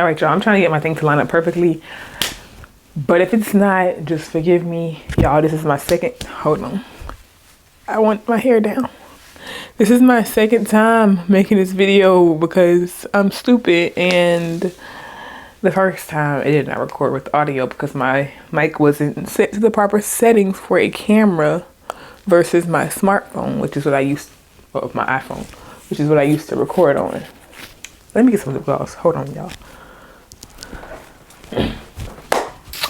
All right, y'all, I'm trying to get my thing to line up perfectly. But if it's not, just forgive me. Y'all, this is my second, hold on. I want my hair down. This is my second time making this video because I'm stupid, and the first time it did not record with audio because my mic wasn't set to the proper settings for a camera versus my smartphone, which is what I used, well, my iPhone, which is what I used to record on. Let me get some lip gloss. Hold on, y'all.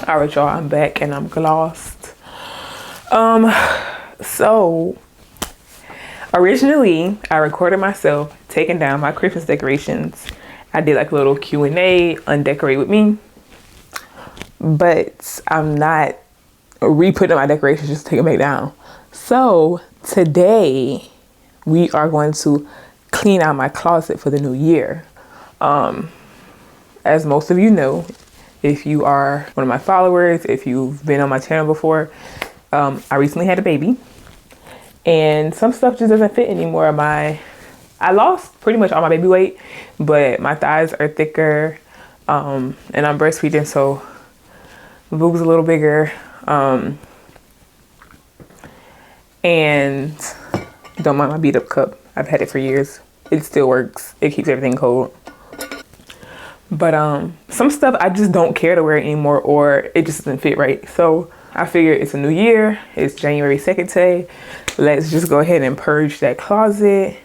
All right, y'all, I'm back and I'm glossed. So originally I recorded myself taking down my Christmas decorations. I did like a little Q&A, undecorate with me, but I'm not re-putting my decorations, just take them back down. So today we are going to clean out my closet for the new year. As most of you know, if you are one of my followers, if you've been on my channel before, I recently had a baby and some stuff just doesn't fit anymore. I lost pretty much all my baby weight, but my thighs are thicker, and I'm breastfeeding, so the boob's a little bigger, and don't mind my beat up cup. I've had it for years. It still works. It keeps everything cold. But some stuff I just don't care to wear anymore, or it just doesn't fit right. So I figured it's a new year. It's January 2nd today. Let's just go ahead and purge that closet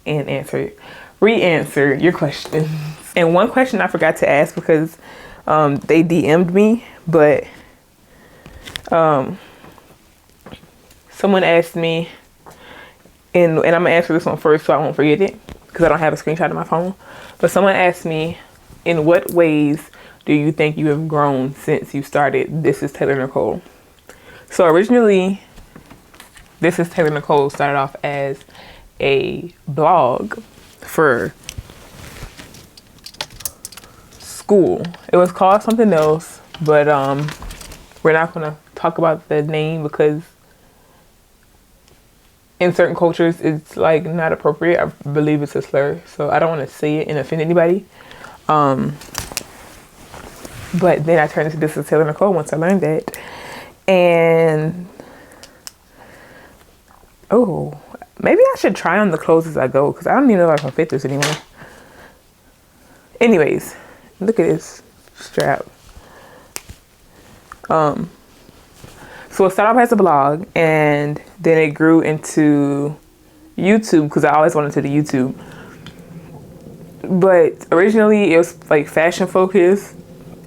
and re-answer your questions. And one question I forgot to ask because they DM'd me, but someone asked me, and I'm gonna answer this one first so I won't forget it because I don't have a screenshot of my phone. But someone asked me, in what ways do you think you have grown since you started This Is Taylor Nicole? So originally, This Is Taylor Nicole started off as a blog for school. It was called something else, but we're not gonna talk about the name because in certain cultures it's like not appropriate. I believe it's a slur, so I don't want to say it and offend anybody. But then I turned into This Is Taylor Nicole once I learned that. And oh, maybe I should try on the clothes as I go because I don't even know if I can fit this anymore. Anyways, look at this strap. So it started off as a blog, and then it grew into YouTube because I always wanted to do YouTube. But originally it was like fashion focused,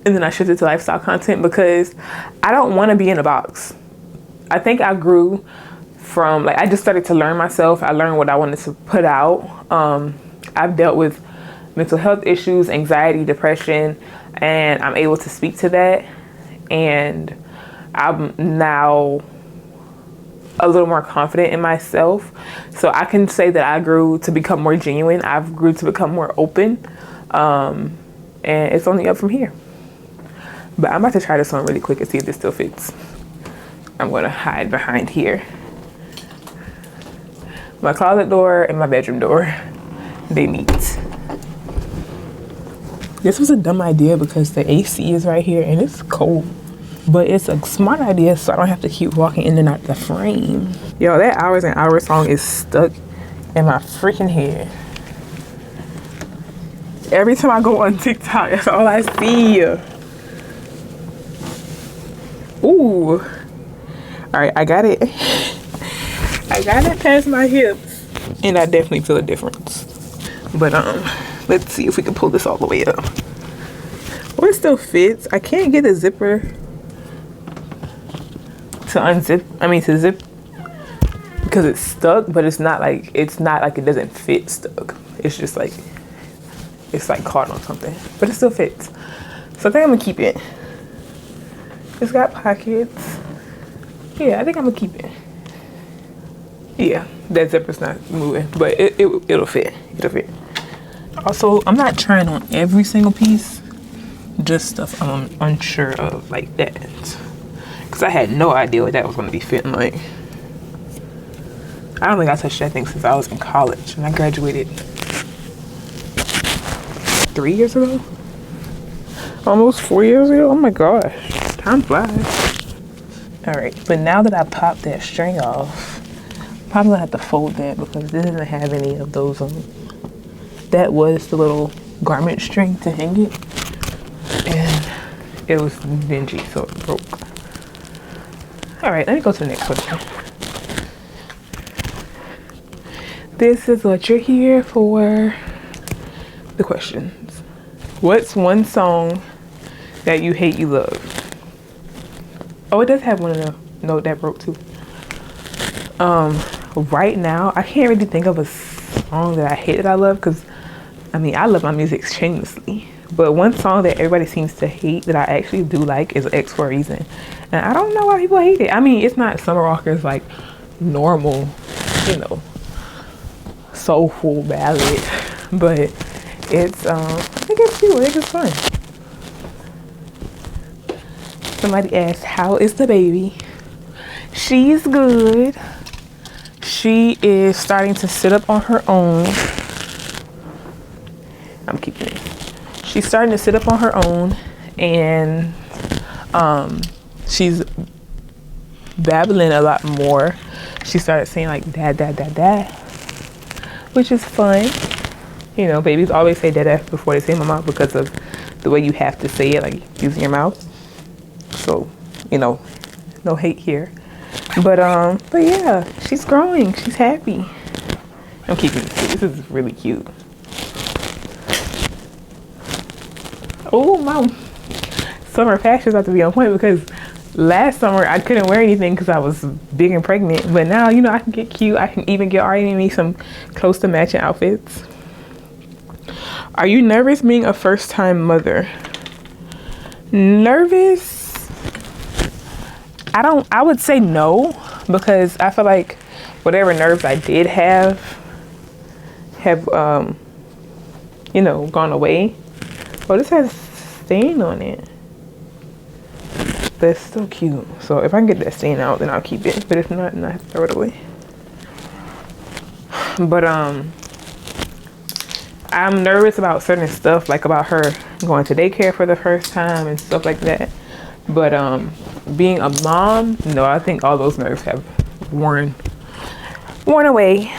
and then I shifted to lifestyle content because I don't want to be in a box. I think I grew from, like, I just started to learn myself. I learned what I wanted to put out. I've dealt with mental health issues, anxiety, depression, and I'm able to speak to that. And I'm now a little more confident in myself. So I can say that I grew to become more genuine. I've grew to become more open. And it's only up from here. But I'm about to try this on really quick and see if this still fits. I'm gonna hide behind here. My closet door and my bedroom door, they meet. This was a dumb idea because the AC is right here and it's cold. But it's a smart idea so I don't have to keep walking in and out the frame. Yo, that Hours and Hours song is stuck in my freaking head. Every time I go on TikTok, that's all I see. Ooh. Alright, I got it. I got it past my hips. And I definitely feel a difference. But let's see if we can pull this all the way up. Well, it still fits. I can't get a zipper to unzip, to zip, because it's stuck, but it's not like it doesn't fit stuck. It's just like, it's like caught on something, but it still fits. So I think I'm gonna keep it. It's got pockets. Yeah, I think I'm gonna keep it. Yeah, that zipper's not moving, but it'll fit. It'll fit. Also, I'm not trying on every single piece, just stuff I'm unsure of, like that. Because I had no idea what that was going to be fitting like. I don't think I touched that thing since I was in college, and I graduated 3 years ago. Almost 4 years ago. Oh my gosh, time flies. All right, but now that I popped that string off, I'm probably gonna have to fold that because this doesn't have any of those. That was the little garment string to hang it, and it was dingy, so it broke. All right, let me go to the next question. This is what you're here for. The questions. What's one song that you hate you love? Oh, it does have one of them. No, that broke too. Right now, I can't really think of a song that I hate that I love because, I mean, I love my music shamelessly. But one song that everybody seems to hate that I actually do like is X for a Reason. And I don't know why people hate it. I mean, it's not summer rockers like normal, you know, soulful ballad, but it's I think it's cute. I think it's fun. Somebody asked, how is the baby? She's good. She is starting to sit up on her own. I'm keeping it. She's starting to sit up on her own, and she's babbling a lot more. She started saying like dad, dad, dad, dad, which is fun. You know, babies always say dad before they say mama because of the way you have to say it, like using your mouth. So, you know, no hate here. But yeah, she's growing. She's happy. I'm keeping this. This is really cute. Oh, my summer fashions have to be on point because last summer I couldn't wear anything because I was big and pregnant. But now, you know, I can get cute. I can even get already me some close to matching outfits. Are you nervous being a first-time mother? Nervous? I would say no, because I feel like whatever nerves I did have, you know, gone away. Oh, this has stain on it. But it's still cute. So if I can get that stain out, then I'll keep it. But if not, then I have to throw it away. But I'm nervous about certain stuff, like about her going to daycare for the first time and stuff like that. But being a mom, no, I think all those nerves have worn away.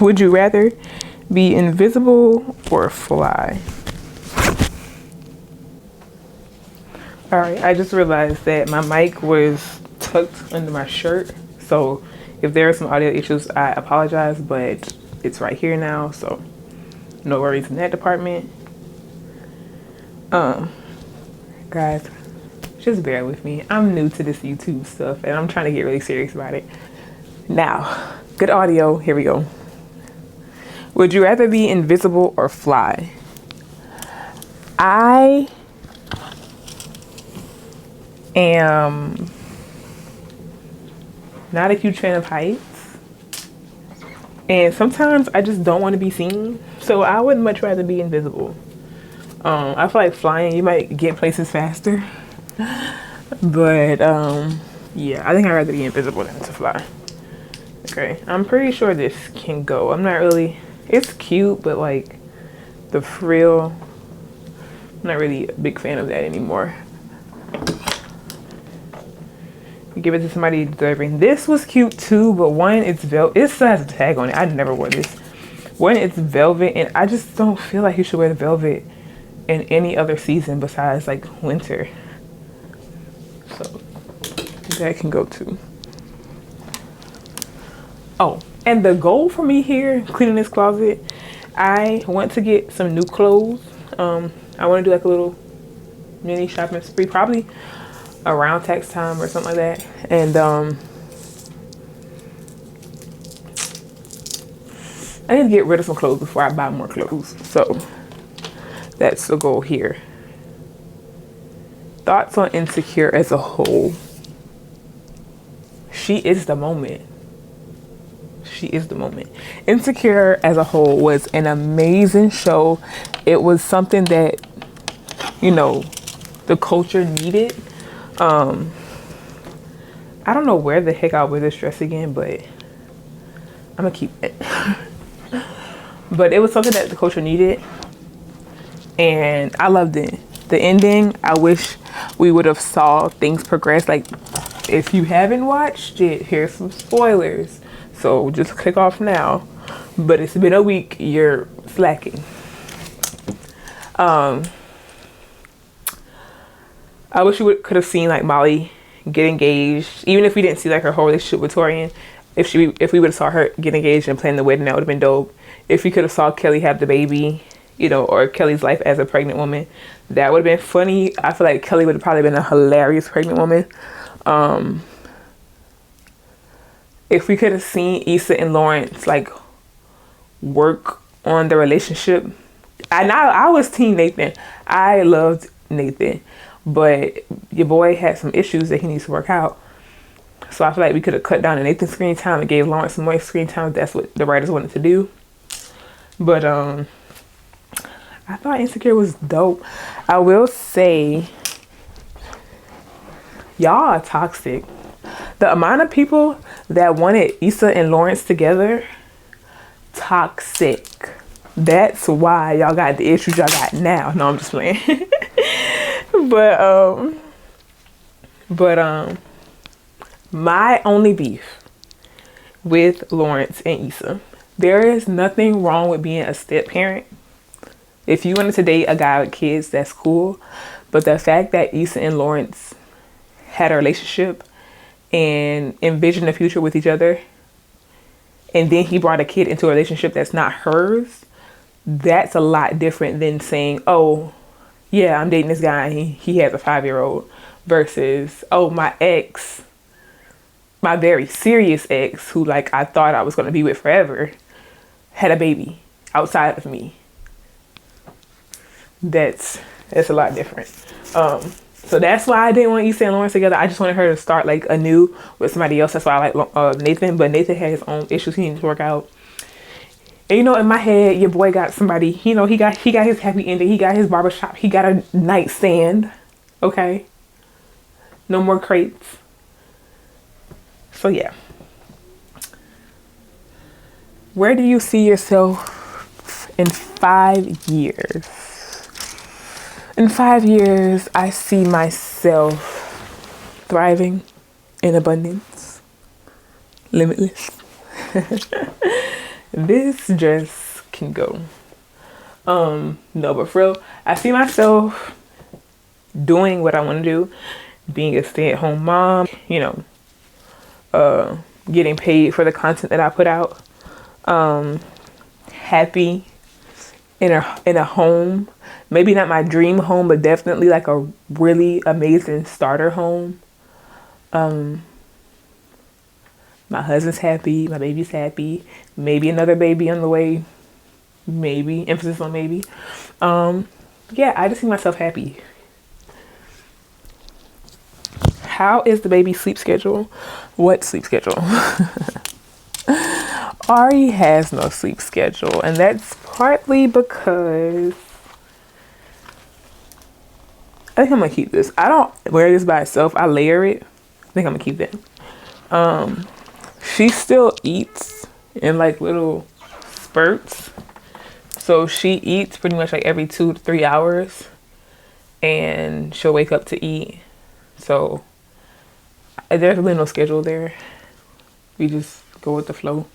Would you rather be invisible or fly? All right, I just realized that my mic was tucked under my shirt. So if there are some audio issues, I apologize, but it's right here now. So no worries in that department. Guys, just bear with me. I'm new to this YouTube stuff and I'm trying to get really serious about it. Now, good audio. Here we go. Would you rather be invisible or fly? I am not a huge fan of heights. And sometimes I just don't want to be seen. So I would much rather be invisible. I feel like flying, you might get places faster. But yeah, I think I'd rather be invisible than to fly. Okay, I'm pretty sure this can go. I'm not really, it's cute, but like the frill, I'm not really a big fan of that anymore. You give it to somebody deserving. This was cute too, but one, it's velvet. It still has a tag on it. I never wore this. One, it's velvet, and I just don't feel like you should wear the velvet in any other season besides like winter. So that can go too. Oh, and the goal for me here, cleaning this closet, I want to get some new clothes. I want to do like a little mini shopping spree, probably around tax time or something like that. And I need to get rid of some clothes before I buy more clothes. So that's the goal here. Thoughts on Insecure as a whole? She is the moment. She is the moment. Insecure as a whole was an amazing show. It was something that, you know, the culture needed. I don't know where the heck I'll wear this dress again, but I'm gonna keep it. But it was something that the culture needed, and I loved it. The ending, I wish we would have saw things progress. Like, if you haven't watched it, here's some spoilers. So just click off now. But it's been a week, you're slacking. I wish you could have seen like Molly get engaged, even if we didn't see like her whole relationship with Torian. If we would have saw her get engaged and plan the wedding, that would have been dope. If we could have saw Kelly have the baby, you know, or Kelly's life as a pregnant woman, that would have been funny. I feel like Kelly would have probably been a hilarious pregnant woman. If we could have seen Issa and Lawrence like work on the relationship. I was team Nathan. I loved Nathan, but your boy had some issues that he needs to work out. So I feel like we could have cut down on Nathan's screen time and gave Lawrence some more screen time. That's what the writers wanted to do. But I thought Insecure was dope. I will say, y'all are toxic. The amount of people that wanted Issa and Lawrence together, toxic. That's why y'all got the issues y'all got now. No, I'm just playing. but my only beef with Lawrence and Issa, there is nothing wrong with being a step parent. If you wanted to date a guy with kids, that's cool. But the fact that Issa and Lawrence had a relationship and envisioned a future with each other, and then he brought a kid into a relationship that's not hers, that's a lot different than saying, oh, yeah, I'm dating this guy and he has a 5-year-old, versus, oh, my ex, my very serious ex, who like I thought I was going to be with forever, had a baby outside of me. That's a lot different. So that's why I didn't want Issa and Lawrence together. I just wanted her to start like anew with somebody else. That's why I like Nathan, but Nathan had his own issues he needs to work out. And you know, in my head, your boy got somebody, you know, he got his happy ending. He got his barbershop. He got a nightstand. Okay. No more crates. So yeah. Where do you see yourself in 5 years? In 5 years, I see myself thriving in abundance, limitless. This just can go. No, but for real, I see myself doing what I want to do, being a stay-at-home mom, you know, getting paid for the content that I put out, happy in a home, maybe not my dream home, but definitely like a really amazing starter home. My husband's happy, my baby's happy, maybe another baby on the way, maybe, emphasis on maybe. Yeah, I just see myself happy. How is the baby's sleep schedule? What sleep schedule? Ari has no sleep schedule, and that's partly because I think I'm gonna keep this. I don't wear this by itself. I layer it. I think I'm gonna keep that. She still eats in like little spurts. So she eats pretty much like every 2 to 3 hours, and she'll wake up to eat. So there's really no schedule there. We just go with the flow.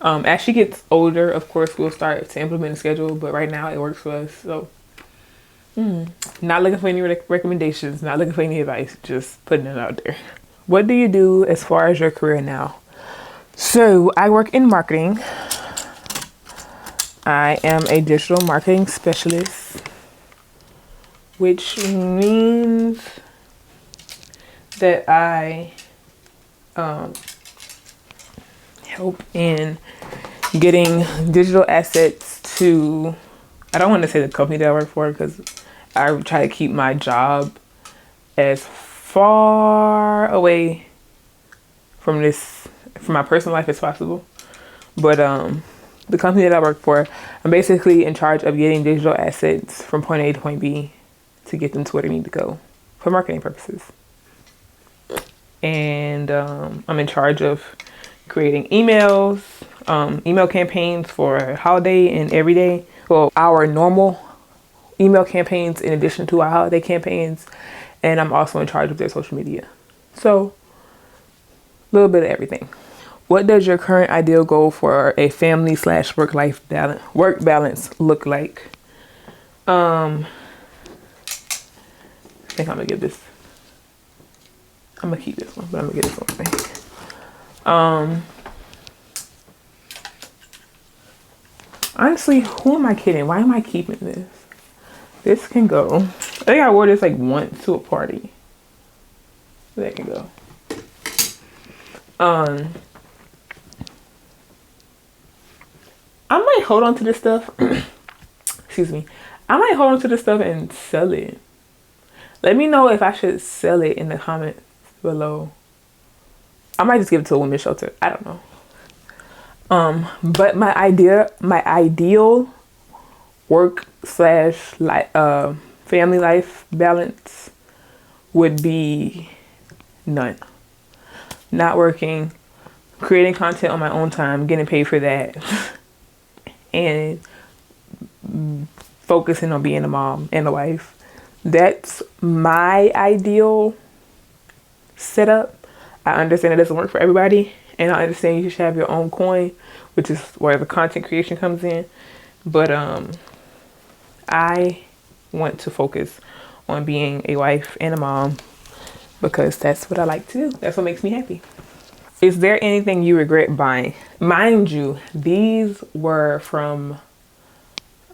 As she gets older, of course, we'll start to implement a schedule, but right now it works for us. So not looking for any recommendations, not looking for any advice, just putting it out there. What do you do as far as your career now? So I work in marketing. I am a digital marketing specialist, which means that I help in getting digital assets to, I don't want to say the company that I work for, because I try to keep my job as far away from my personal life as possible. But the company that I work for, I'm basically in charge of getting digital assets from point A to point B to get them to where they need to go for marketing purposes. And I'm in charge of creating emails, email campaigns for holiday and everyday. Well, our normal email campaigns in addition to our holiday campaigns. And I'm also in charge of their social media. So, a little bit of everything. What does your current ideal goal for a family / work balance look like? I think I'm gonna give this. I'm gonna keep this one, but I'm gonna get this one. Honestly, who am I kidding? Why am I keeping this? This can go. I think I wore this like once to a party. That can go. I might hold on to this stuff. Excuse me. I might hold on to this stuff and sell it. Let me know if I should sell it in the comments below. I might just give it to a women's shelter. I don't know. But my ideal work / family life balance would be none. Not working, creating content on my own time, getting paid for that, and focusing on being a mom and a wife. That's my ideal setup. I understand it doesn't work for everybody, and I understand you should have your own coin, which is where the content creation comes in. But I want to focus on being a wife and a mom because that's what I like to do. That's what makes me happy. Is there anything you regret buying? Mind you, these were from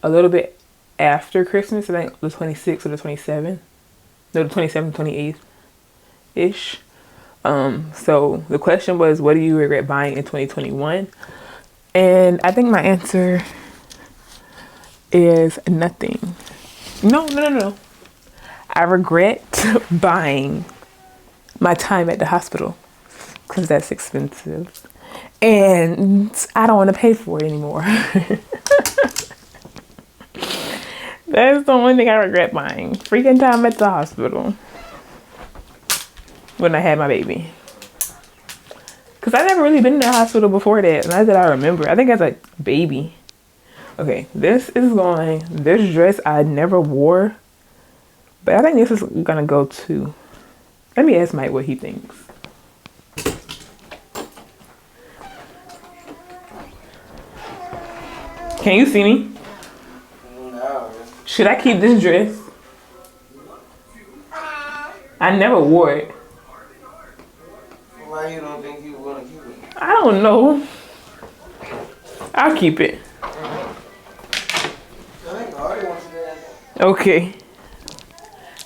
a little bit after Christmas. I think the 26th or the 27th. No, the 27th, 28th-ish. So the question was, what do you regret buying in 2021? And I think my answer is nothing. No. I regret buying my time at the hospital because that's expensive. And I don't want to pay for it anymore. That's the only thing I regret buying. Freaking time at the hospital. When I had my baby. Because I never really been in the hospital before that. Not that I remember. I think as a baby. Okay, this dress I never wore. But I think this is gonna go to. Let me ask Mike what he thinks. Can you see me? No. Should I keep this dress? I never wore it. Why you don't think you want to keep it? I don't know. I'll keep it. I think Artie wants it. Okay.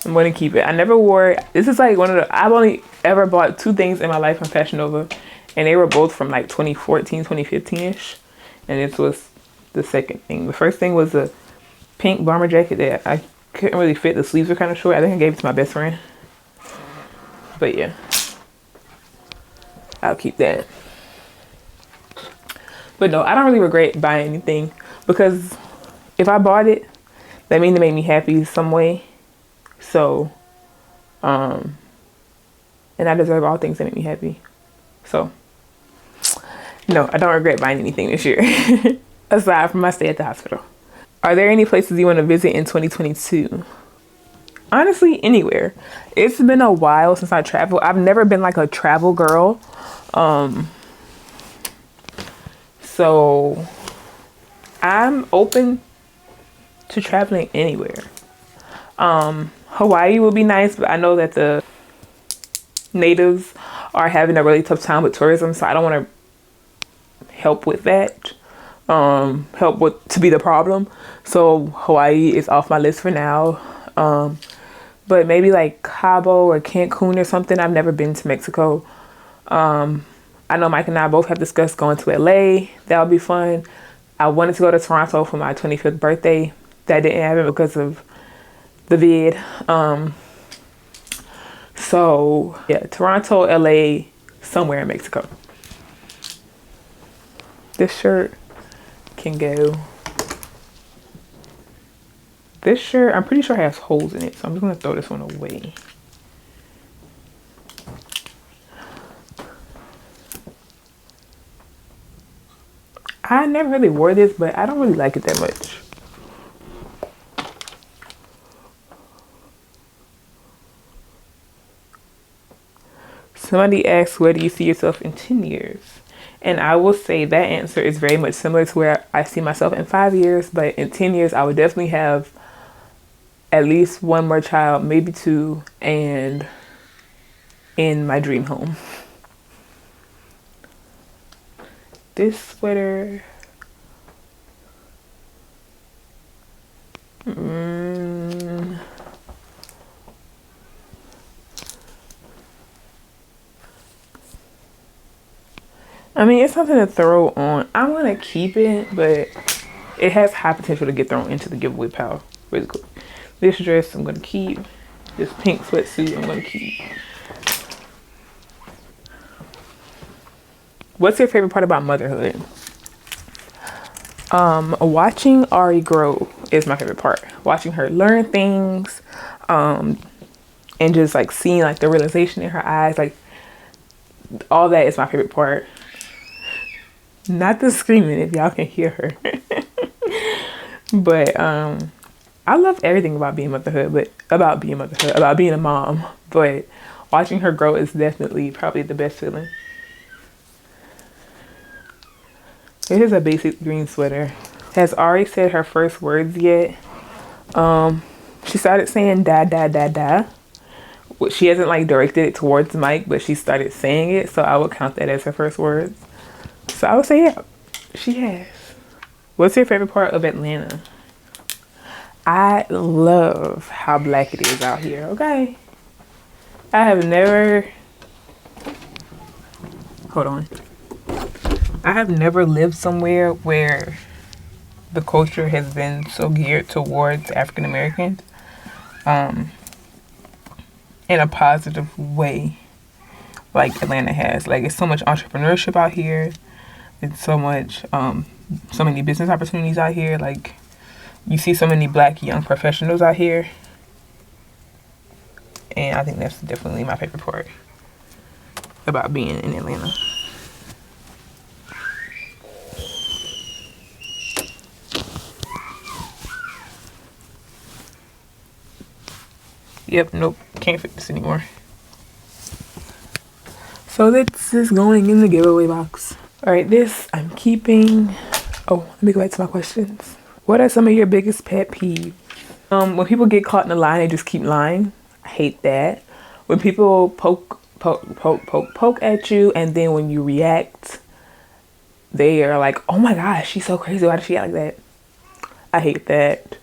I'm gonna keep it. I never wore it. This is like I've only ever bought 2 things in my life from Fashion Nova. And they were both from like 2014, 2015-ish. And this was the second thing. The first thing was a pink bomber jacket that I couldn't really fit. The sleeves were kind of short. I think I gave it to my best friend. But yeah. I'll keep that. But no, I don't really regret buying anything. Because if I bought it, that means it made me happy some way. So, and I deserve all things that make me happy. So, no, I don't regret buying anything this year. Aside from my stay at the hospital. Are there any places you want to visit in 2022? Honestly, anywhere. It's been a while since I traveled. I've never been like a travel girl. So I'm open to traveling anywhere. Hawaii would be nice, but I know that the natives are having a really tough time with tourism, so I don't want to help with that. To be the problem. So Hawaii is off my list for now. But maybe like Cabo or Cancun or something. I've never been to Mexico. I know Mike and I both have discussed going to LA. That would be fun. I wanted to go to Toronto for my 25th birthday. That didn't happen because of the vid. So yeah, Toronto, LA, somewhere in Mexico. This shirt can go. This shirt, I'm pretty sure has holes in it, so I'm just gonna throw this one away. never really wore this, but I don't really like it that much. Somebody asks, where do you see yourself in 10 years? And I will say that answer is very much similar to where I see myself in 5 years, but in 10 years, I would definitely have at least one more child, maybe two, and in my dream home. This sweater. I mean, it's something to throw on. I want to keep it, but it has high potential to get thrown into the giveaway pile really quick. This dress I'm going to keep. This pink sweatsuit I'm going to keep. What's your favorite part about motherhood? Watching Ari grow is my favorite part. Watching her learn things, and just like seeing like the realization in her eyes, like all that is my favorite part. Not the screaming, if y'all can hear her. But I love everything about being motherhood, about being a mom. But watching her grow is definitely probably the best feeling. Here's a basic green sweater. Has Ari said her first words yet? She started saying da da da da. She hasn't like directed it towards the mic, but she started saying it, so I would count that as her first words. So I would say yeah, she has. What's your favorite part of Atlanta? I love how black it is out here, okay? I have never lived somewhere where the culture has been so geared towards African Americans in a positive way like Atlanta has. Like, it's so much entrepreneurship out here. It's so much, so many business opportunities out here. Like, you see so many black young professionals out here. And I think that's definitely my favorite part about being in Atlanta. Yep, nope, can't fit this anymore. So this is going in the giveaway box. All right, this I'm keeping. Oh, let me go back to my questions. What are some of your biggest pet peeves? When people get caught in a lie, they just keep lying. I hate that. When people poke at you, and then when you react, they are like, oh my gosh, she's so crazy. Why does she act like that? I hate that.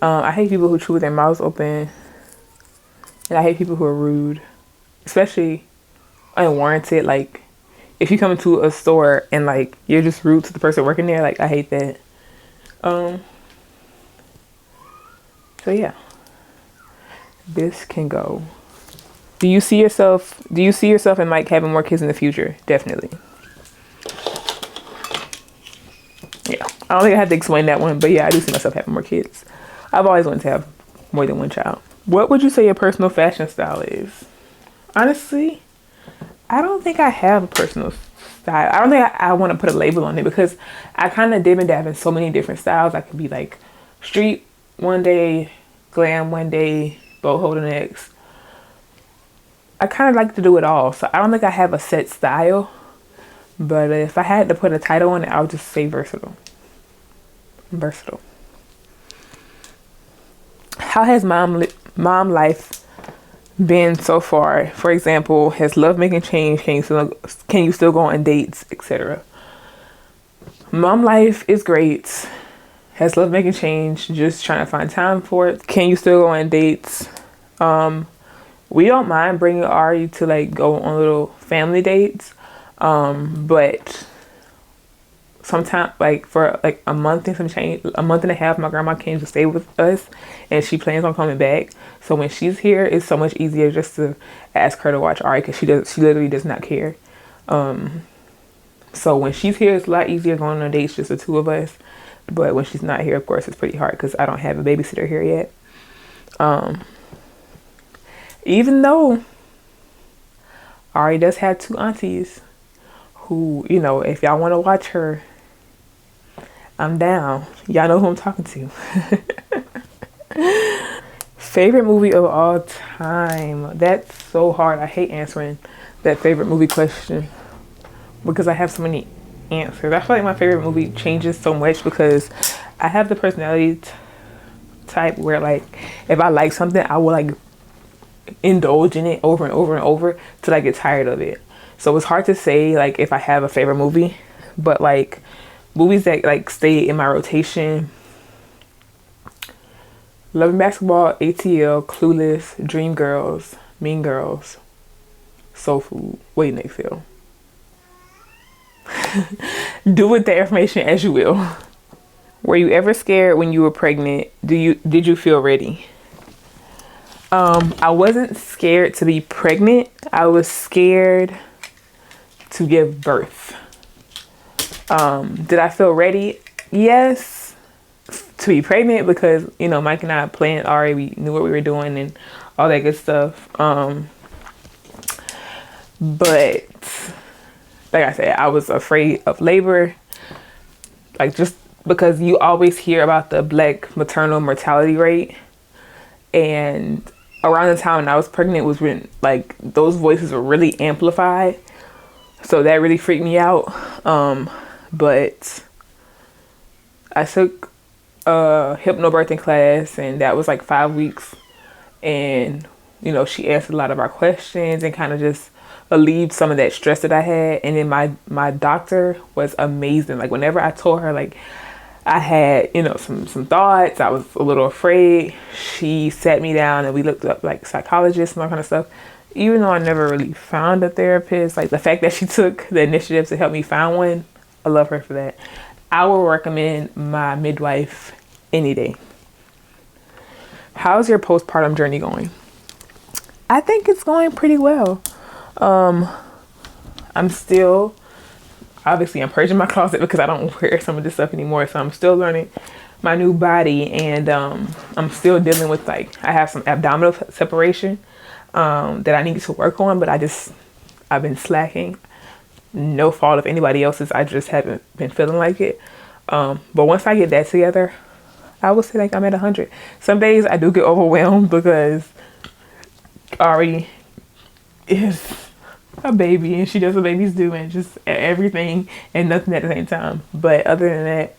I hate people who chew with their mouths open. And I hate people who are rude. Especially unwarranted. Like, if you come into a store and like you're just rude to the person working there, like I hate that. So yeah. This can go. Do you see yourself in like having more kids in the future? Definitely. Yeah. I don't think I have to explain that one, but yeah, I do see myself having more kids. I've always wanted to have more than one child. What would you say your personal fashion style is? Honestly, I don't think I have a personal style. I don't think I want to put a label on it because I kind of dib and dab in so many different styles. I could be like street one day, glam one day, boho the next. I kind of like to do it all. So I don't think I have a set style. But if I had to put a title on it, I would just say versatile. Versatile. How has mom life been so far? For example, has love making changed? Can you still go on dates, etc.? Mom life is great. Has love making changed? Just trying to find time for it. Can you still go on dates? We don't mind bringing Ari to like go on little family dates, but sometimes like for like a month and a half, my grandma came to stay with us, and she plans on coming back. So when she's here, it's so much easier just to ask her to watch Ari because she literally does not care. So when she's here, it's a lot easier going on dates, just the two of us. But when she's not here, of course, it's pretty hard because I don't have a babysitter here yet. Even though Ari does have two aunties who, you know, if y'all want to watch her, I'm down. Y'all know who I'm talking to. Favorite movie of all time. That's so hard. I hate answering that favorite movie question because I have so many answers. I feel like my favorite movie changes so much because I have the personality type where like if I like something, I will like indulge in it over and over and over till I get tired of it. So it's hard to say like if I have a favorite movie, but like movies that like stay in my rotation: Love and Basketball, ATL, Clueless, Dreamgirls, Mean Girls, Soul Food, Waiting to Exhale. Do with the information as you will. Were you ever scared when you were pregnant? Did you feel ready? I wasn't scared to be pregnant. I was scared to give birth. Did I feel ready? Yes, to be pregnant because, you know, Mike and I planned already. We knew what we were doing and all that good stuff. But like I said, I was afraid of labor. Like just because you always hear about the Black maternal mortality rate. And around the time when I was pregnant was when like those voices were really amplified. So that really freaked me out. But I took a hypnobirthing class and that was like 5 weeks. And, you know, she answered a lot of our questions and kind of just alleviated some of that stress that I had. And then my doctor was amazing. Like whenever I told her like I had, you know, some thoughts, I was a little afraid, she sat me down and we looked up like psychologists and all kind of stuff. Even though I never really found a therapist, like the fact that she took the initiative to help me find one, I love her for that. I will recommend my midwife any day. How's your postpartum journey going? I think it's going pretty well. I'm still, obviously I'm purging my closet because I don't wear some of this stuff anymore. So I'm still learning my new body and I'm still dealing with like, I have some abdominal separation that I need to work on, but I've been slacking. No fault of anybody else's. I just haven't been feeling like it. But once I get that together, I would say like I'm at 100. Some days I do get overwhelmed because Ari is a baby and she does what babies do and just everything and nothing at the same time. But other than that,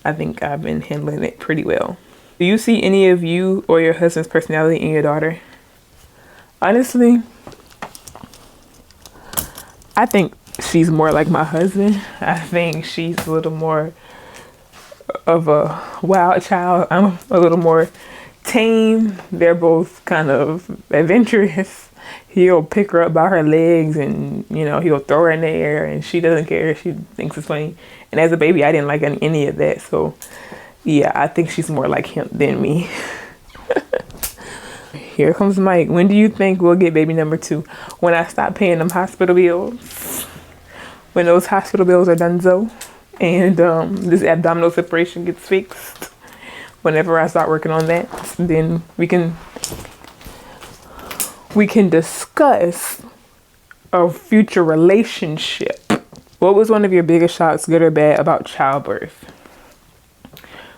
I think I've been handling it pretty well. Do you see any of you or your husband's personality in your daughter? Honestly, I think she's more like my husband. I think she's a little more of a wild child. I'm a little more tame. They're both kind of adventurous. He'll pick her up by her legs and, you know, he'll throw her in the air and she doesn't care. She thinks it's funny. And as a baby, I didn't like any of that. So yeah, I think she's more like him than me. Here comes Mike. When do you think we'll get baby number 2? When I stop paying them hospital bills. When those hospital bills are done so. And this abdominal separation gets fixed. Whenever I start working on that, then we can discuss a future relationship. What was one of your biggest shocks, good or bad, about childbirth?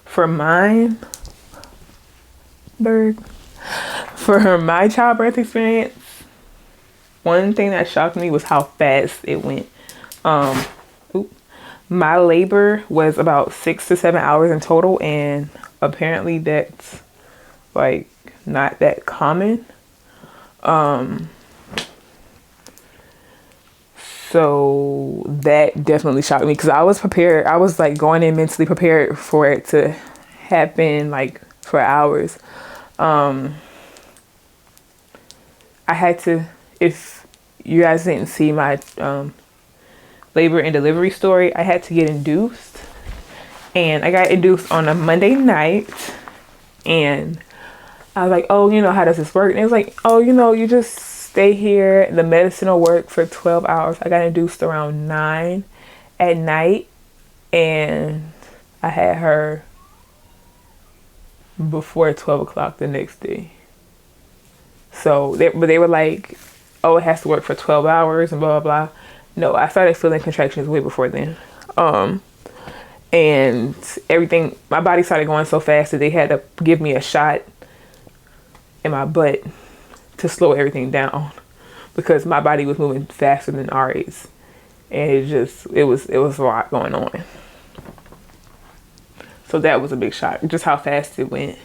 For my childbirth experience, one thing that shocked me was how fast it went. My labor was about 6 to 7 hours in total, and apparently that's like not that common. So that definitely shocked me because I was prepared. I was like going in mentally prepared for it to happen like for hours. I had to, if you guys didn't see my labor and delivery story, I had to get induced, and I got induced on a Monday night, and I was like, oh, you know, how does this work? And it was like, oh, you know, you just stay here, the medicine will work for 12 hours. I got induced around 9 at night, and I had her before 12 o'clock the next day. So they were like, oh, it has to work for 12 hours and blah blah blah. No, I started feeling contractions way before then. and everything, my body started going so fast that they had to give me a shot in my butt to slow everything down because my body was moving faster than Ari's, and it was a lot going on. So that was a big shock, just how fast it went.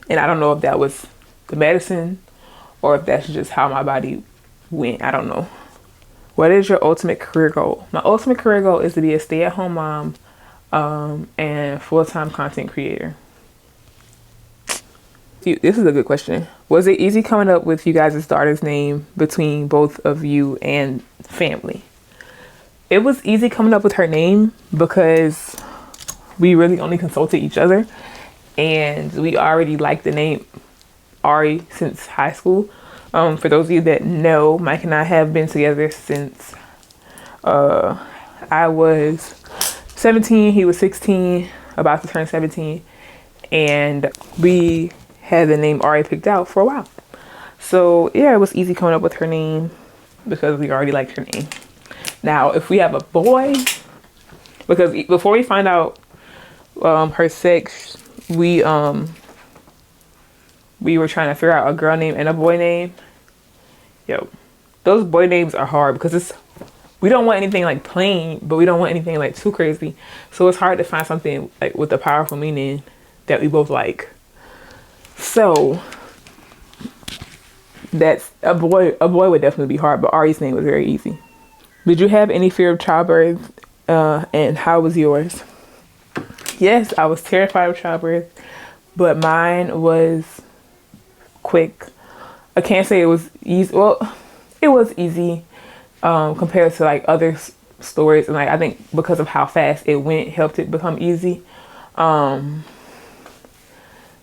And I don't know if that was the medicine or if that's just how my body went. I don't know. What is your ultimate career goal? My ultimate career goal is to be a stay-at-home mom and full-time content creator. This is a good question. Was it easy coming up with you guys' daughter's name between both of you and family? It was easy coming up with her name because we really only consulted each other, and we already liked the name Ari since high school. For those of you that know, Mike and I have been together since I was 17, he was 16, about to turn 17, and we had the name Ari picked out for a while. So yeah, it was easy coming up with her name because we already liked her name. Now, if we have a boy, because before we find out her sex, we were trying to figure out a girl name and a boy name. Yo, those boy names are hard because we don't want anything like plain, but we don't want anything like too crazy. So it's hard to find something like with a powerful meaning that we both like. So that's a boy would definitely be hard, but Ari's name was very easy. Did you have any fear of childbirth? And how was yours? Yes, I was terrified of childbirth, but mine was quick. I can't say it was easy. Well, it was easy compared to like other stories, and like I think because of how fast it went helped it become easy.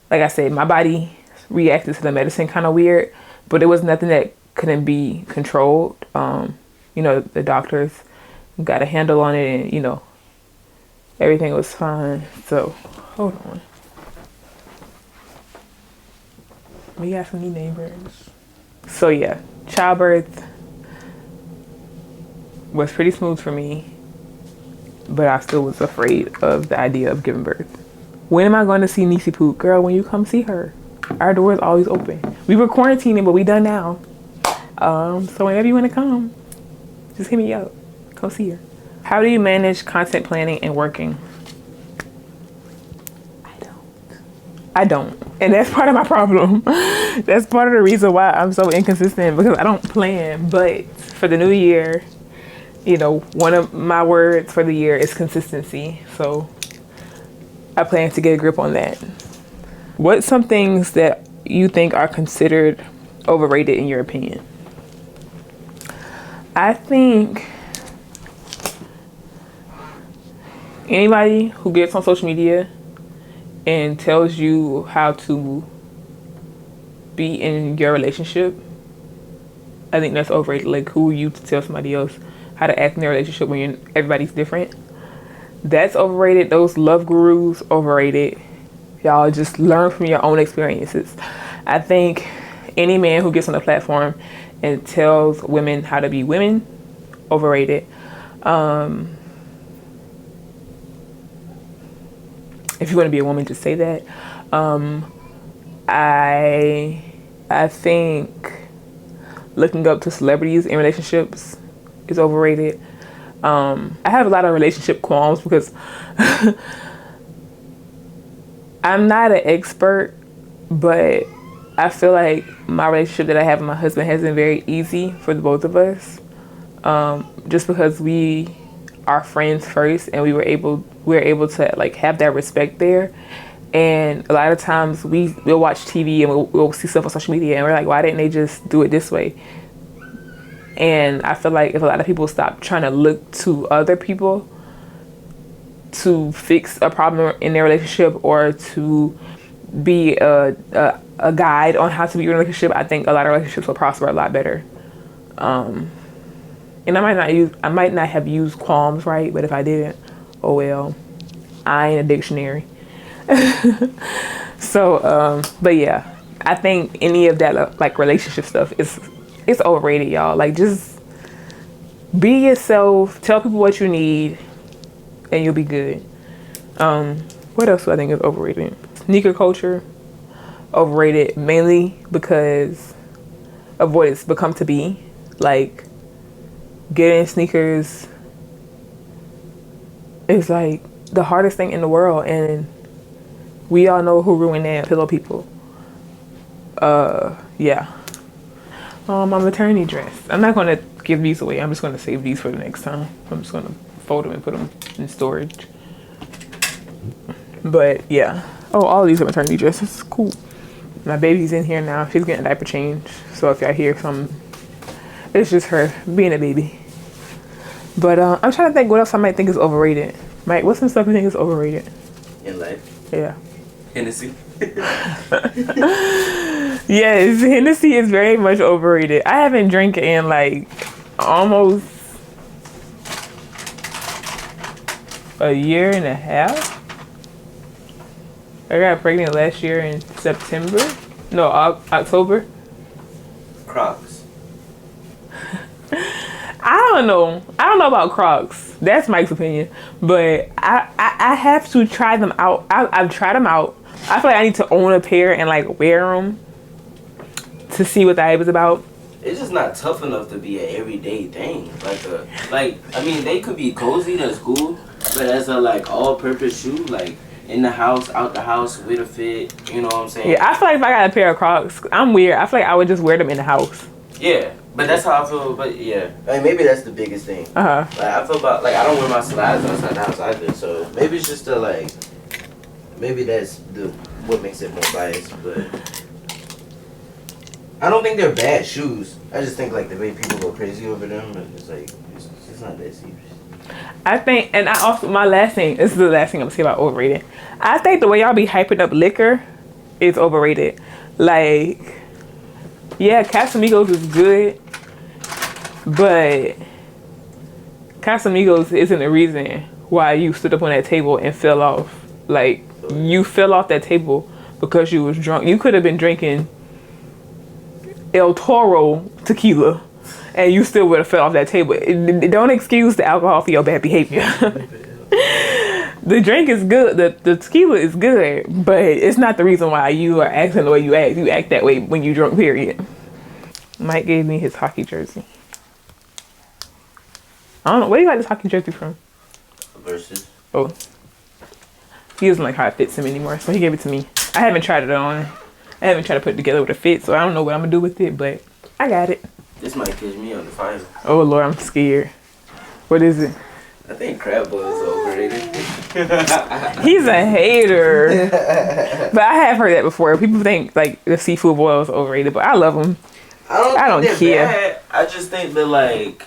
Like I said, my body reacted to the medicine kind of weird, but it was nothing that couldn't be controlled. The doctors got a handle on it, and everything was fine. So hold on. We got some new neighbors. So yeah, childbirth was pretty smooth for me, but I still was afraid of the idea of giving birth. When am I going to see Niecy Poot? Girl, when you come see her. Our door is always open. We were quarantining, but we done now. So whenever you want to come, just hit me up. Come see her. How do you manage content planning and working? I don't. And that's part of my problem. That's part of the reason why I'm so inconsistent, because I don't plan. But for the new year, one of my words for the year is consistency. So I plan to get a grip on that. What's some things that you think are considered overrated in your opinion? I think anybody who gets on social media and tells you how to be in your relationship, I think that's overrated. Like, who are you to tell somebody else how to act in their relationship when everybody's different? That's overrated. Those love gurus, overrated. Y'all just learn from your own experiences. I think any man who gets on the platform and tells women how to be women, overrated. If you want to be a woman, just say that. I think looking up to celebrities in relationships is overrated. I have a lot of relationship qualms because I'm not an expert, but I feel like my relationship that I have with my husband has been very easy for the both of us. Just because we are friends first, and we're able to like have that respect there. And a lot of times we'll watch TV and we'll see stuff on social media and we're like, why didn't they just do it this way? And I feel like if a lot of people stop trying to look to other people to fix a problem in their relationship or to be a guide on how to be in a relationship, I think a lot of relationships will prosper a lot better. And I might not have used qualms right, but if I didn't, oh well, I ain't a dictionary. So, but yeah, I think any of that like relationship stuff it's overrated, y'all. Like, just be yourself, tell people what you need, and you'll be good. What else do I think is overrated? Sneaker culture, overrated mainly because of what it's become to be. Like, getting sneakers is like the hardest thing in the world, and we all know who ruined that. Pillow people. Yeah. My maternity dress. I'm not gonna give these away. I'm just gonna save these for the next time. I'm just gonna fold them and put them in storage. But yeah. Oh, all of these are maternity dresses. Cool. My baby's in here now. She's getting a diaper change. So if y'all hear some, it's just her being a baby. But I'm trying to think what else I might think is overrated. Mike, what's some stuff you think is overrated? In life. Yeah. Hennessy. Yes, Hennessy is very much overrated. I haven't drank in like almost a year and a half. I got pregnant last year in September. No, October. Crocs. I don't know about Crocs. That's Mike's opinion. But I have to try them out. I've tried them out. I feel like I need to own a pair and like wear them to see what the hype is about. It's just not tough enough to be an everyday thing. I mean, they could be cozy, that's cool. But as a like all-purpose shoe, like in the house, out the house, with a fit, you know what I'm saying? Yeah, I feel like if I got a pair of Crocs, I'm weird. I feel like I would just wear them in the house. Yeah, but that's how I feel. But yeah, like maybe that's the biggest thing. Like I feel about like I don't wear my slides outside the house either, so maybe it's just the like, maybe that's the what makes it more biased. But I don't think they're bad shoes. I just think like the way people go crazy over them, and it's like it's not that serious. I think, and I also, my last thing, this is the last thing I'm gonna say about overrated. I think the way y'all be hyping up liquor is overrated. Like, yeah, Casamigos is good, but Casamigos isn't the reason why you stood up on that table and fell off. Like, you fell off that table because you was drunk. You could have been drinking El Toro tequila and you still would have fell off that table. Don't excuse the alcohol for your bad behavior. The drink is good. The tequila is good, but it's not the reason why you are acting the way you act. You act that way when you drunk, period. Mike gave me his hockey jersey. I don't know. Where do you like this hockey jersey from? Versus. Oh. He doesn't like how it fits him anymore, so he gave it to me. I haven't tried it on. I haven't tried to put it together with a fit, so I don't know what I'm going to do with it, but I got it. This might catch me on the fire. Oh, Lord, I'm scared. What is it? I think crab balls are overrated. He's a hater. But I have heard that before. People think like the seafood boil is overrated, but I love them. I don't care. Bad. I just think they're like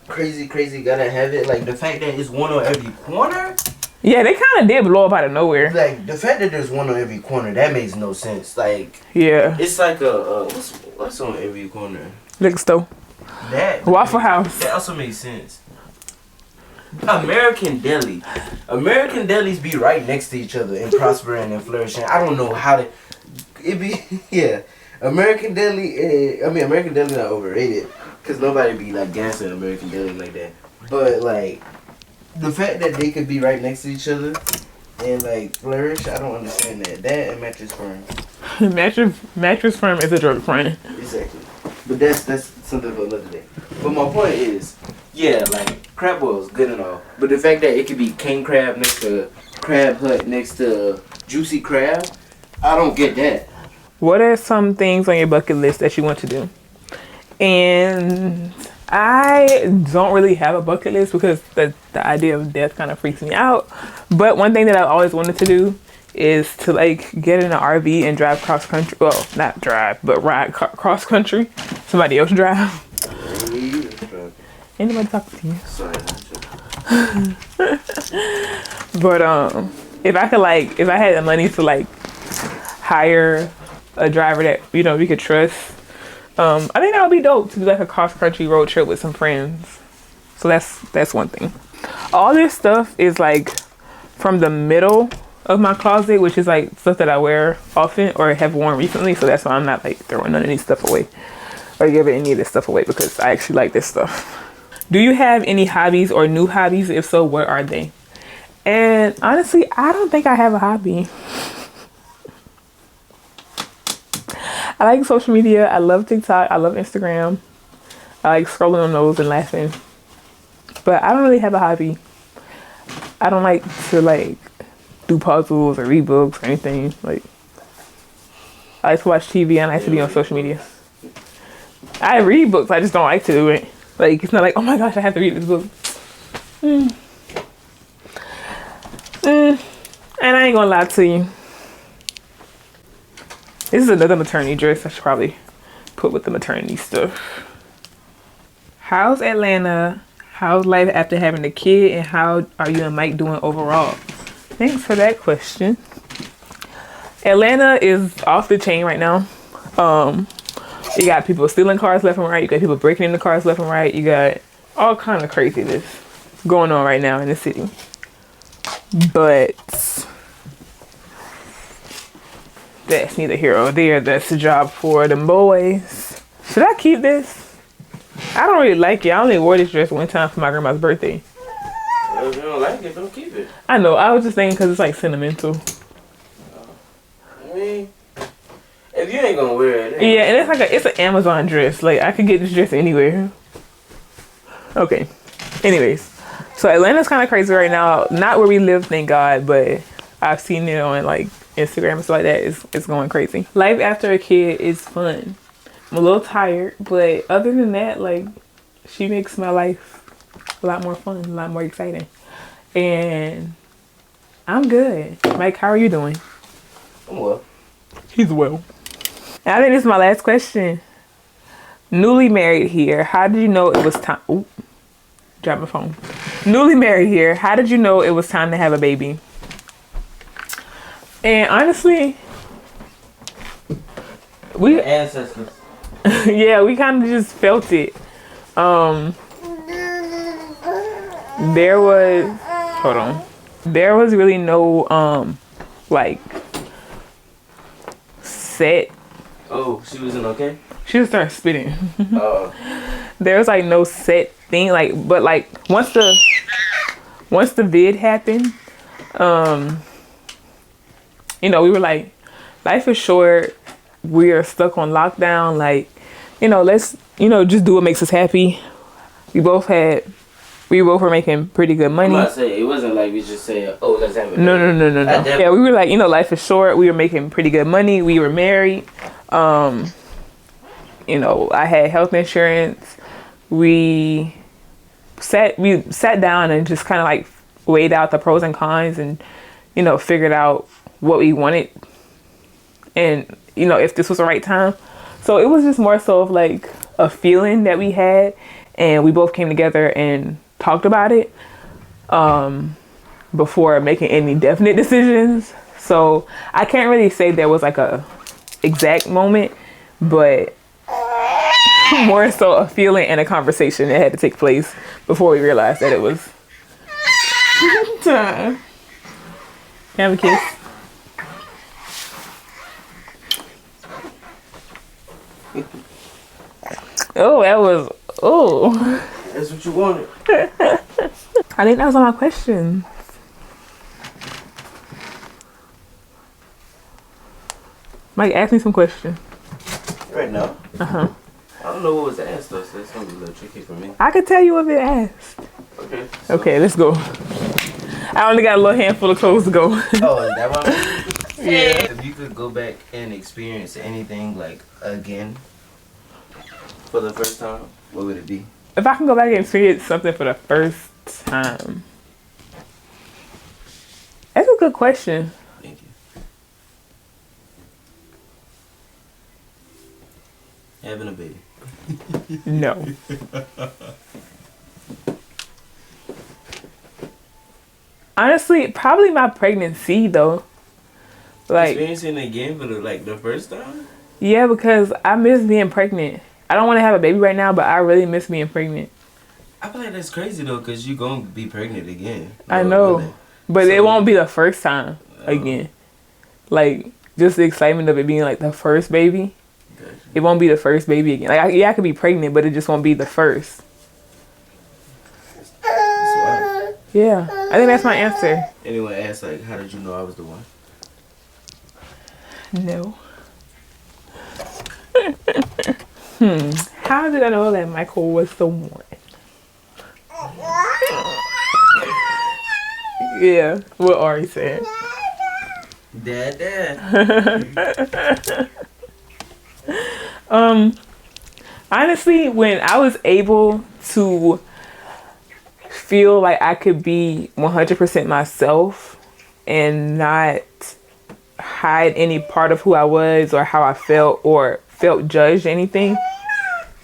crazy gotta have it. Like the fact that it's one on every corner. Yeah, they kind of did blow up out of nowhere. Like the fact that there's one on every corner, that makes no sense. Like yeah, it's like a what's on every corner? Liquor store. That Waffle House. That also makes sense. American Deli. American Delis be right next to each other and prospering and flourishing. I don't know how to. It be yeah. American Deli. American Deli not overrated because nobody be like gassing American Deli like that. But like the fact that they could be right next to each other and like flourish, I don't understand that. That and Mattress Firm. Mattress Firm is a drug friend. Exactly. But that's something for another day. But my point is, yeah, like crab boils good and all, but the fact that it could be king crab next to Crab Hut next to Juicy Crab, I don't get that. What are some things on your bucket list that you want to do? And I don't really have a bucket list because the idea of death kind of freaks me out. But one thing that I always wanted to do is to like get in an RV and drive cross country. Well, not drive, but ride cross country. Somebody else drive. Anybody talking to you? Sorry. But if I had the money to like hire a driver that we could trust, I think that would be dope to do like a cross country road trip with some friends. So that's one thing. All this stuff is like from the middle of my closet, which is like stuff that I wear often or have worn recently. So that's why I'm not like throwing none of this stuff away or giving any of this stuff away because I actually like this stuff. Do you have any hobbies or new hobbies? If so, what are they? And honestly, I don't think I have a hobby. I like social media. I love TikTok. I love Instagram. I like scrolling on those and laughing. But I don't really have a hobby. I don't like to like do puzzles or read books or anything. Like, I like to watch TV and I like to be on social media. I read books. I just don't like to do it. Like, it's not like, oh my gosh, I have to read this book. And I ain't gonna lie to you. This is another maternity dress. I should probably put with the maternity stuff. How's Atlanta? How's life after having a kid? And how are you and Mike doing overall? Thanks for that question. Atlanta is off the chain right now. You got people stealing cars left and right. You got people breaking into cars left and right. You got all kind of craziness going on right now in the city. But that's neither here or there. That's the job for the boys. Should I keep this? I don't really like it. I only wore this dress one time for my grandma's birthday. Well, if you don't like it, don't keep it. I know. I was just thinking because it's like sentimental. I mean, if you ain't gonna wear it. Yeah, and it's an Amazon dress. Like, I could get this dress anywhere. Okay. Anyways. So Atlanta's kind of crazy right now. Not where we live, thank God, but I've seen it on like Instagram and stuff like that. It's going crazy. Life after a kid is fun. I'm a little tired, but other than that, like, she makes my life a lot more fun, a lot more exciting. And I'm good. Mike, how are you doing? I'm well. He's well. And I think this is my last question. Newly married here. How did you know it was time? Oop, dropped my phone. Newly married here. How did you know it was time to have a baby? And honestly, we ancestors. yeah, we kind of just felt it. There was really no like set. Oh, she wasn't okay? She just started spitting. There was like no set thing, like, but like once the vid happened, you know, we were like, life is short. We are stuck on lockdown. Like, you know, let's, you know, just do what makes us happy. We both were making pretty good money. I'm about to say, it wasn't like we just said, oh, let's have it. No. Yeah, we were like, you know, life is short. We were making pretty good money. We were married. You know, I had health insurance. We sat down and just kind of like weighed out the pros and cons and, you know, figured out what we wanted and, you know, if this was the right time. So it was just more so of like a feeling that we had, and we both came together and talked about it before making any definite decisions. So I can't really say there was like a exact moment, but more so a feeling and a conversation that had to take place before we realized that it was time. Have a kiss. Oh, that was, oh. That's what you wanted. I think that was all my questions. Mike, ask me some questions. Right now? Uh-huh. I don't know what was asked though, so it's gonna be a little tricky for me. I could tell you what it asked. Okay. Okay, let's go. I only got a little handful of clothes to go. Oh, is that one? Yeah. If you could go back and experience anything like again for the first time, what would it be? If I can go back and experience something for the first time. That's a good question. Thank you. Having a baby. No. Honestly, probably my pregnancy though. Like, experiencing it again for the first time? Yeah, because I miss being pregnant. I don't want to have a baby right now, but I really miss being pregnant. I feel like that's crazy though, because you're going to be pregnant again. I know. Really. But it won't be the first time again. Like, just the excitement of it being like the first baby. Gotcha. It won't be the first baby again. Like, I could be pregnant, but it just won't be the first. That's wild. Yeah, I think that's my answer. Anyone asked, like, how did you know I was the one? No. How did I know that Michael was the one? Yeah, what Ari said. Dad. Honestly, when I was able to feel like I could be 100% myself and not hide any part of who I was or how I felt or felt judged anything,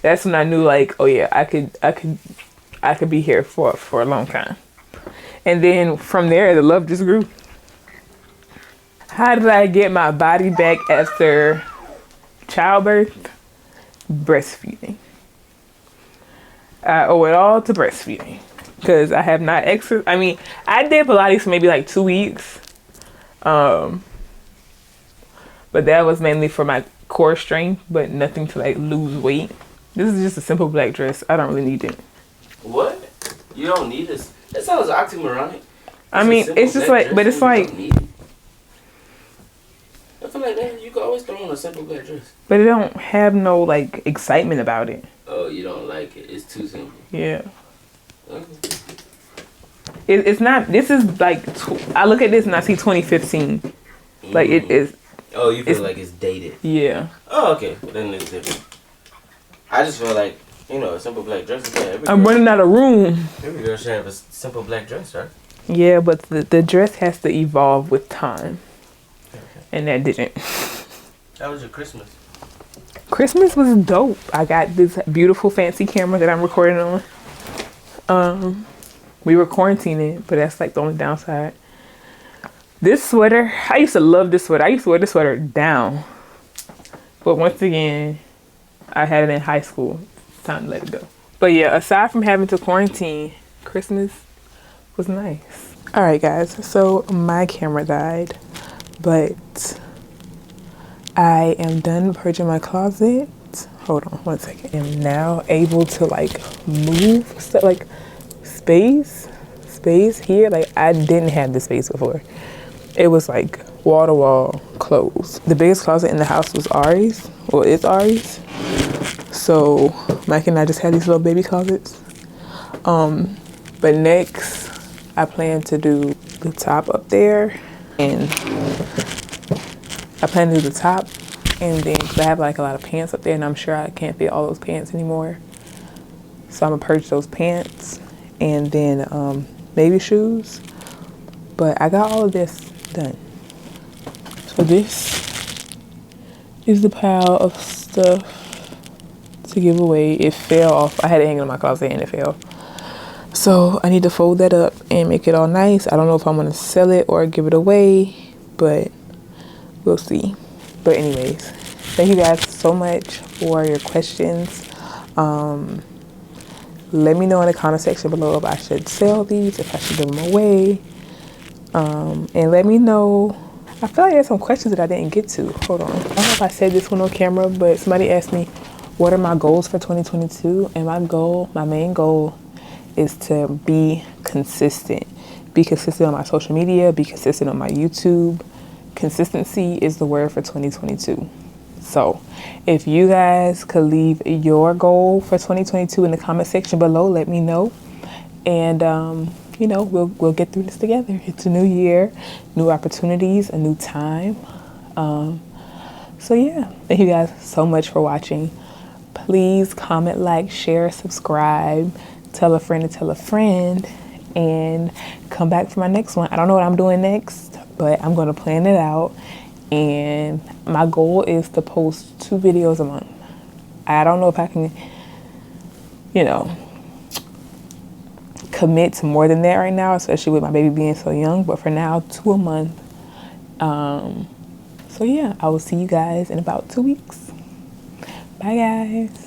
that's when I knew, like, oh yeah, I could be here for a long time. And then from there, the love just grew. How did I get my body back after childbirth? Breastfeeding. I owe it all to breastfeeding because I have not exercised. I mean, I did Pilates for maybe like 2 weeks. But that was mainly for my core strength, but nothing to like lose weight. This is just a simple black dress. I don't really need it. What? You don't need this? That sounds oxymoronic. I mean, it's just like, but it's like, I feel like that you can always throw on a simple black dress. but it don't have no like excitement about it. Oh, you don't like it? It's too simple. Yeah. Okay. It's not. This is like. I look at this and I see 2015. Like it is. Oh, you feel like it's dated? Yeah. Oh, okay. Then it's different. I just feel like, you know, a simple black dress is bad. I'm running out of room. Every girl should have a simple black dress, right? Yeah, but the dress has to evolve with time. Okay. And that didn't. How was your Christmas? Christmas was dope. I got this beautiful fancy camera that I'm recording on. We were quarantining, but that's like the only downside. This sweater, I used to love this sweater. I used to wear this sweater down. But once again, I had it in high school. It's time to let it go. But yeah, aside from having to quarantine, Christmas was nice. All right, guys. So my camera died, but I am done purging my closet. Hold on 1 second. I am now able to like move stuff, like space here. Like I didn't have this space before. It was like wall to wall closed. The biggest closet in the house was Ari's, or is Ari's. So Mike and I just had these little baby closets. But next I plan to do the top up there, and I plan to do the top, and then cause I have like a lot of pants up there, and I'm sure I can't fit all those pants anymore. So I'm gonna purge those pants, and then baby shoes. But I got all of this done. So this is the pile of stuff to give away. It fell off. I had it hanging in my closet and it fell. So I need to fold that up and make it all nice. I don't know if I'm gonna sell it or give it away, but we'll see. But anyways, thank you guys so much for your questions. Let me know in the comment section below if I should sell these, if I should give them away. And let me know. I feel like there's some questions that I didn't get to. Hold on. I don't know if I said this one on camera, but somebody asked me, what are my goals for 2022? And my main goal is to be consistent. Be consistent on my social media, be consistent on my YouTube. Consistency is the word for 2022. So if you guys could leave your goal for 2022 in the comment section below, let me know. And, you know, we'll get through this together. It's a new year, new opportunities, a new time. So yeah, thank you guys so much for watching. Please comment, like, share, subscribe, tell a friend, and come back for my next one. I don't know what I'm doing next, but I'm going to plan it out. And my goal is to post 2 videos a month. I don't know if I can, you know, commit to more than that right now, especially with my baby being so young, but for now, 2 a month. So yeah, I will see you guys in about 2 weeks. Bye guys.